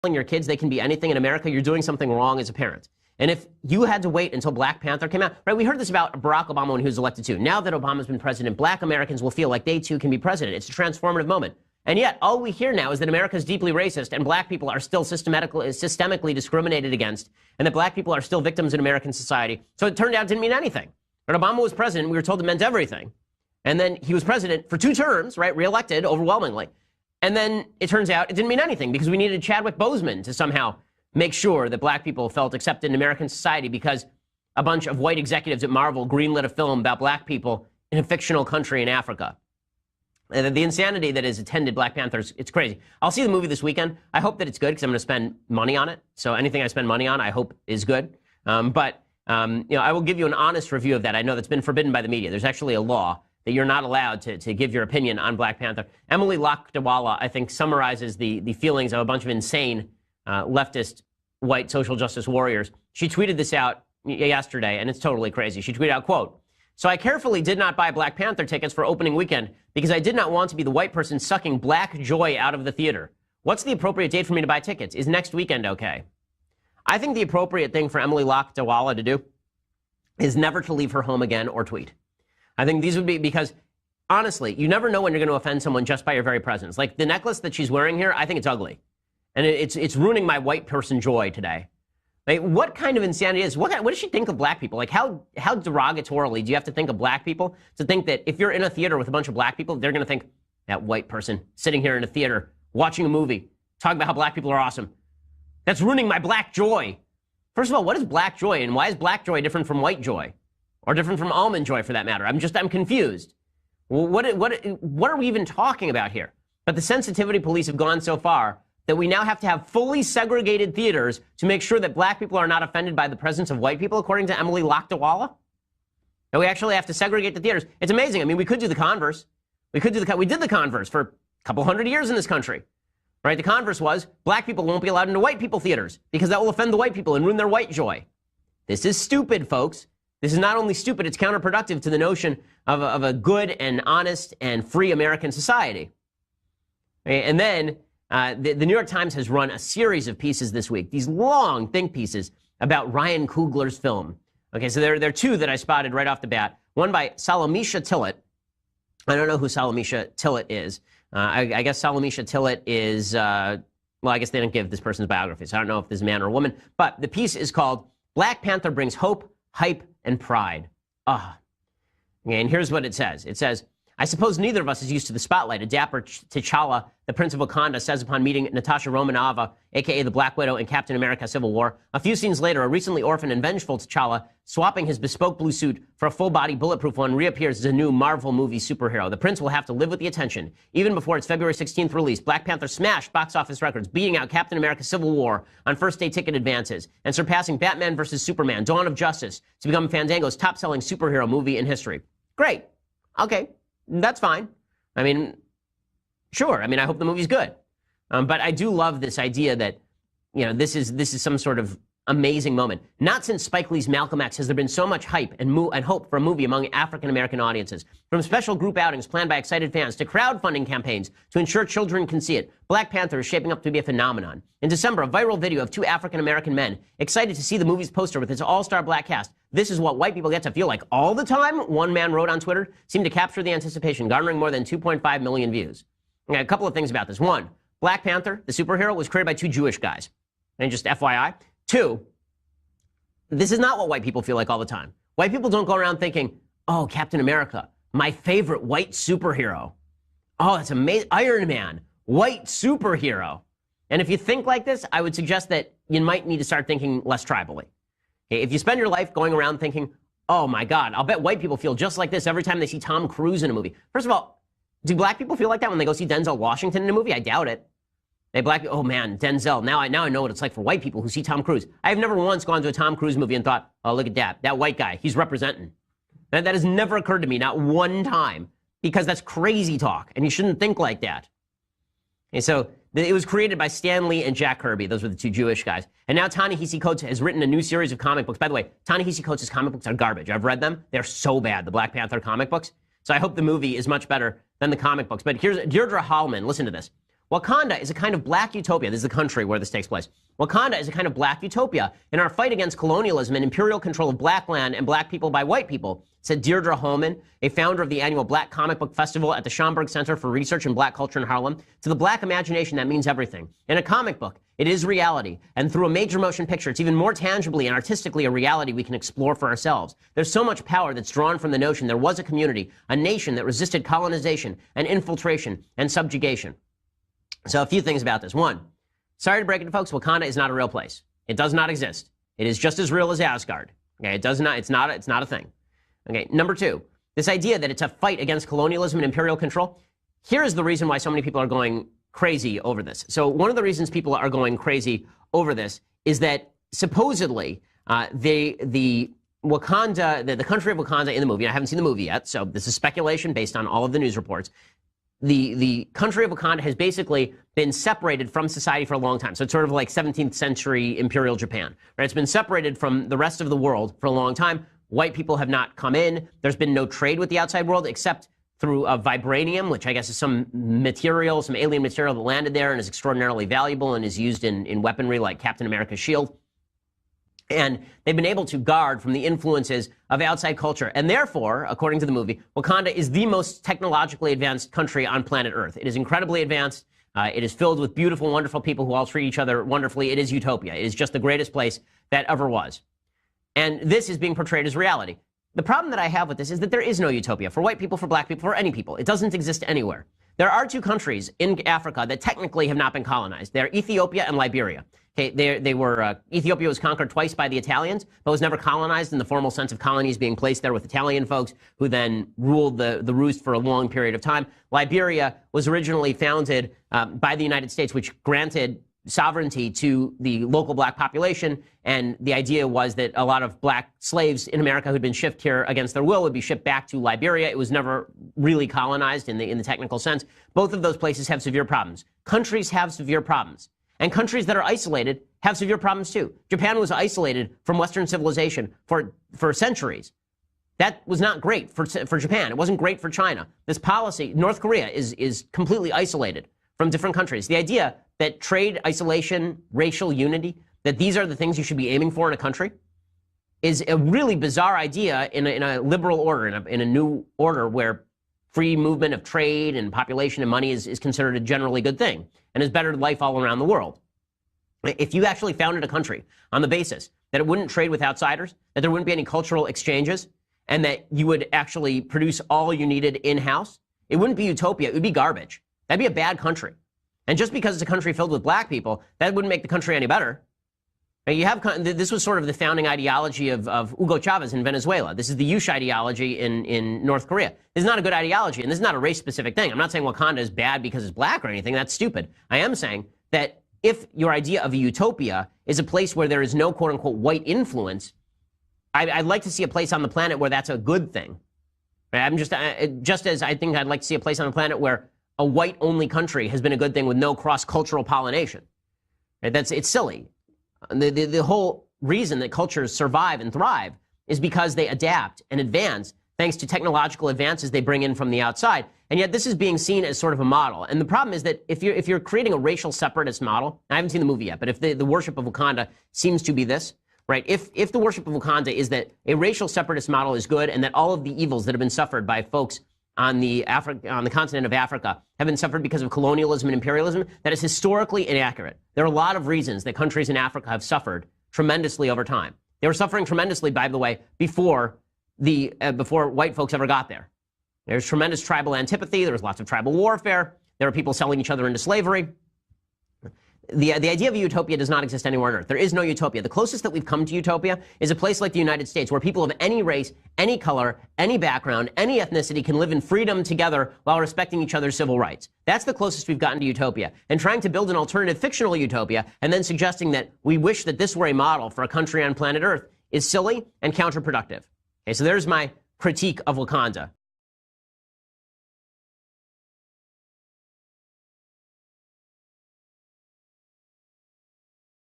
telling your kids they can be anything in America, you're doing something wrong as a parent. And if you had to wait until Black Panther came out, right, we heard this about Barack Obama when he was elected too. Now that Obama's been president, black Americans will feel like they too can be president. It's a transformative moment. And yet, all we hear now is that America is deeply racist and black people are still systemically discriminated against, and that black people are still victims in American society. So it turned out it didn't mean anything. When Obama was president, we were told it meant everything. And then he was president for 2 terms, right, reelected overwhelmingly. And then it turns out it didn't mean anything because we needed Chadwick Boseman to somehow make sure that black people felt accepted in American society because a bunch of white executives at Marvel greenlit a film about black people in a fictional country in Africa. And the insanity that has attended Black Panthers, it's crazy. I'll see the movie this weekend. I hope that it's good because I'm going to spend money on it. So anything I spend money on, I hope is good. But I will give you an honest review of that. I know that's been forbidden by the media. There's actually a law that you're not allowed to give your opinion on Black Panther. Emily Lakdawala, I think, summarizes the feelings of a bunch of insane leftist white social justice warriors. She tweeted this out yesterday, and it's totally crazy. She tweeted out, quote, "So I carefully did not buy Black Panther tickets for opening weekend because I did not want to be the white person sucking black joy out of the theater. What's the appropriate date for me to buy tickets? Is next weekend okay?" I think the appropriate thing for Emily Lakdawala to do is never to leave her home again or tweet. I think these would be because, honestly, you never know when you're going to offend someone just by your very presence. Like the necklace that she's wearing here, I think it's ugly. And it's ruining my white person joy today. Like, what kind of insanity is? What does she think of black people? Like, how derogatorily do you have to think of black people to think that if you're in a theater with a bunch of black people, they're going to think, that white person sitting here in a theater, watching a movie, talking about how black people are awesome. That's ruining my black joy. First of all, what is black joy? And why is black joy different from white joy? Or different from almond joy, for that matter? I'm confused. Well, what are we even talking about here? But the sensitivity police have gone so far that we now have to have fully segregated theaters to make sure that black people are not offended by the presence of white people, according to Emily Lakdawala. And we actually have to segregate the theaters. It's amazing. I mean, we could do the converse. We did the converse for a couple hundred years in this country. Right? The converse was black people won't be allowed into white people theaters because that will offend the white people and ruin their white joy. This is stupid, folks. This is not only stupid, it's counterproductive to the notion of a good and honest and free American society. And then the New York Times has run a series of pieces this week, these long think pieces about Ryan Coogler's film. Okay, so there are 2 that I spotted right off the bat. One by Salamisha Tillett. I don't know who Salamisha Tillett is. I guess Salamisha Tillett is, well, I guess they didn't give this person's biography, so I don't know if this is a man or a woman. But the piece is called Black Panther Brings Hope, Hype, and Pride. And here's what it says. It says, "I suppose neither of us is used to the spotlight," a dapper T'Challa, the Prince of Wakanda, says upon meeting Natasha Romanoff, a.k.a. the Black Widow in Captain America Civil War. A few scenes later, a recently orphaned and vengeful T'Challa, swapping his bespoke blue suit for a full-body bulletproof one, reappears as a new Marvel movie superhero. The Prince will have to live with the attention. Even before its February 16th release, Black Panther smashed box office records, beating out Captain America Civil War on first-day ticket advances and surpassing Batman vs. Superman, Dawn of Justice, to become Fandango's top-selling superhero movie in history. Great. Okay. That's fine. I mean, sure. I mean, I hope the movie's good. But I do love this idea that, this is some sort of amazing moment. Not since Spike Lee's Malcolm X has there been so much hype and hope for a movie among African-American audiences. From special group outings planned by excited fans to crowdfunding campaigns to ensure children can see it, Black Panther is shaping up to be a phenomenon. In December, a viral video of 2 African-American men excited to see the movie's poster with its all-star black cast. "This is what white people get to feel like all the time," one man wrote on Twitter, seemed to capture the anticipation, garnering more than 2.5 million views. Okay, a couple of things about this. 1, Black Panther, the superhero, was created by 2 Jewish guys. And just FYI. 2, this is not what white people feel like all the time. White people don't go around thinking, "Oh, Captain America, my favorite white superhero. Oh, it's amazing. Iron Man, white superhero." And if you think like this, I would suggest that you might need to start thinking less tribally. Okay, if you spend your life going around thinking, "Oh my God, I'll bet white people feel just like this every time they see Tom Cruise in a movie." First of all, do black people feel like that when they go see Denzel Washington in a movie? I doubt it. Hey, black people, "Oh man, Denzel, now I know what it's like for white people who see Tom Cruise." I've never once gone to a Tom Cruise movie and thought, "Oh, look at that white guy, he's representing." That has never occurred to me, not one time, because that's crazy talk, and you shouldn't think like that. And so it was created by Stan Lee and Jack Kirby. Those were the 2 Jewish guys. And now Ta-Nehisi Coates has written a new series of comic books. By the way, Ta-Nehisi Coates' comic books are garbage. I've read them. They're so bad, the Black Panther comic books. So I hope the movie is much better than the comic books. But here's Deirdre Hallman. Listen to this. Wakanda is a kind of black utopia. This is the country where this takes place. Wakanda is a kind of black utopia in our fight against colonialism and imperial control of black land and black people by white people, said Deirdre Holman, a founder of the annual Black Comic Book Festival at the Schomburg Center for Research in Black Culture in Harlem. To the black imagination, that means everything. In a comic book, it is reality. And through a major motion picture, it's even more tangibly and artistically a reality we can explore for ourselves. There's so much power that's drawn from the notion there was a community, a nation that resisted colonization and infiltration and subjugation. So a few things about this. One, sorry to break it to folks, Wakanda is not a real place. It does not exist. It is just as real as Asgard. Okay, it's not a thing. Okay, number two, this idea that it's a fight against colonialism and imperial control. Here is the reason why so many people are going crazy over this. So one of the reasons people are going crazy over this is that supposedly the Wakanda, the country of Wakanda in the movie, I haven't seen the movie yet, so this is speculation based on all of the news reports. The country of Wakanda has basically been separated from society for a long time. So it's sort of like 17th century imperial Japan, right? It's been separated from the rest of the world for a long time. White people have not come in. There's been no trade with the outside world except through vibranium, which I guess is some material, some alien material that landed there and is extraordinarily valuable and is used in weaponry like Captain America's shield. And they've been able to guard from the influences of outside culture. And therefore, according to the movie, Wakanda is the most technologically advanced country on planet Earth. It is incredibly advanced. It is filled with beautiful, wonderful people who all treat each other wonderfully. It is utopia. It is just the greatest place that ever was. And this is being portrayed as reality. The problem that I have with this is that there is no utopia for white people, for black people, for any people. It doesn't exist anywhere. There are two countries in Africa that technically have not been colonized. They're Ethiopia and Liberia. Okay, Ethiopia was conquered twice by the Italians, but was never colonized in the formal sense of colonies being placed there with Italian folks who then ruled the roost for a long period of time. Liberia was originally founded by the United States, which granted sovereignty to the local black population, and the idea was that a lot of black slaves in America who'd been shipped here against their will would be shipped back to Liberia. It was never really colonized in the technical sense. Both of those places have severe problems. Countries have severe problems. And countries that are isolated have severe problems too. Japan was isolated from Western civilization for centuries. That was not great for Japan. It wasn't great for China. This policy, North Korea is completely isolated from different countries. The idea that trade, isolation, racial unity, that these are the things you should be aiming for in a country is a really bizarre idea in a liberal order, in a new order where free movement of trade and population and money is considered a generally good thing and is better life all around the world. If you actually founded a country on the basis that it wouldn't trade with outsiders, that there wouldn't be any cultural exchanges, and that you would actually produce all you needed in-house, it wouldn't be utopia, it would be garbage. That'd be a bad country. And just because it's a country filled with black people, that wouldn't make the country any better. This was sort of the founding ideology of Hugo Chavez in Venezuela. This is the Yush ideology in North Korea. This is not a good ideology, and this is not a race-specific thing. I'm not saying Wakanda is bad because it's black or anything. That's stupid. I am saying that if your idea of a utopia is a place where there is no quote-unquote white influence, I'd like to see a place on the planet where that's a good thing. I'm just as I think I'd like to see a place on the planet where a white-only country has been a good thing with no cross-cultural pollination. Right? It's silly. The whole reason that cultures survive and thrive is because they adapt and advance thanks to technological advances they bring in from the outside. And yet this is being seen as sort of a model. And the problem is that if you're creating a racial separatist model, I haven't seen the movie yet, but if the worship of Wakanda seems to be this, right? If the worship of Wakanda is that a racial separatist model is good and that all of the evils that have been suffered by folks on the continent of Africa have been suffered because of colonialism and imperialism, that is historically inaccurate. There are a lot of reasons that countries in Africa have suffered tremendously over time. They were suffering tremendously, by the way, before white folks ever got there. There's tremendous tribal antipathy. There was lots of tribal warfare. There were people selling each other into slavery. The idea of a utopia does not exist anywhere on Earth. There is no utopia. The closest that we've come to utopia is a place like the United States where people of any race, any color, any background, any ethnicity can live in freedom together while respecting each other's civil rights. That's the closest we've gotten to utopia. And trying to build an alternative fictional utopia and then suggesting that we wish that this were a model for a country on planet Earth is silly and counterproductive. Okay, so there's my critique of Wakanda.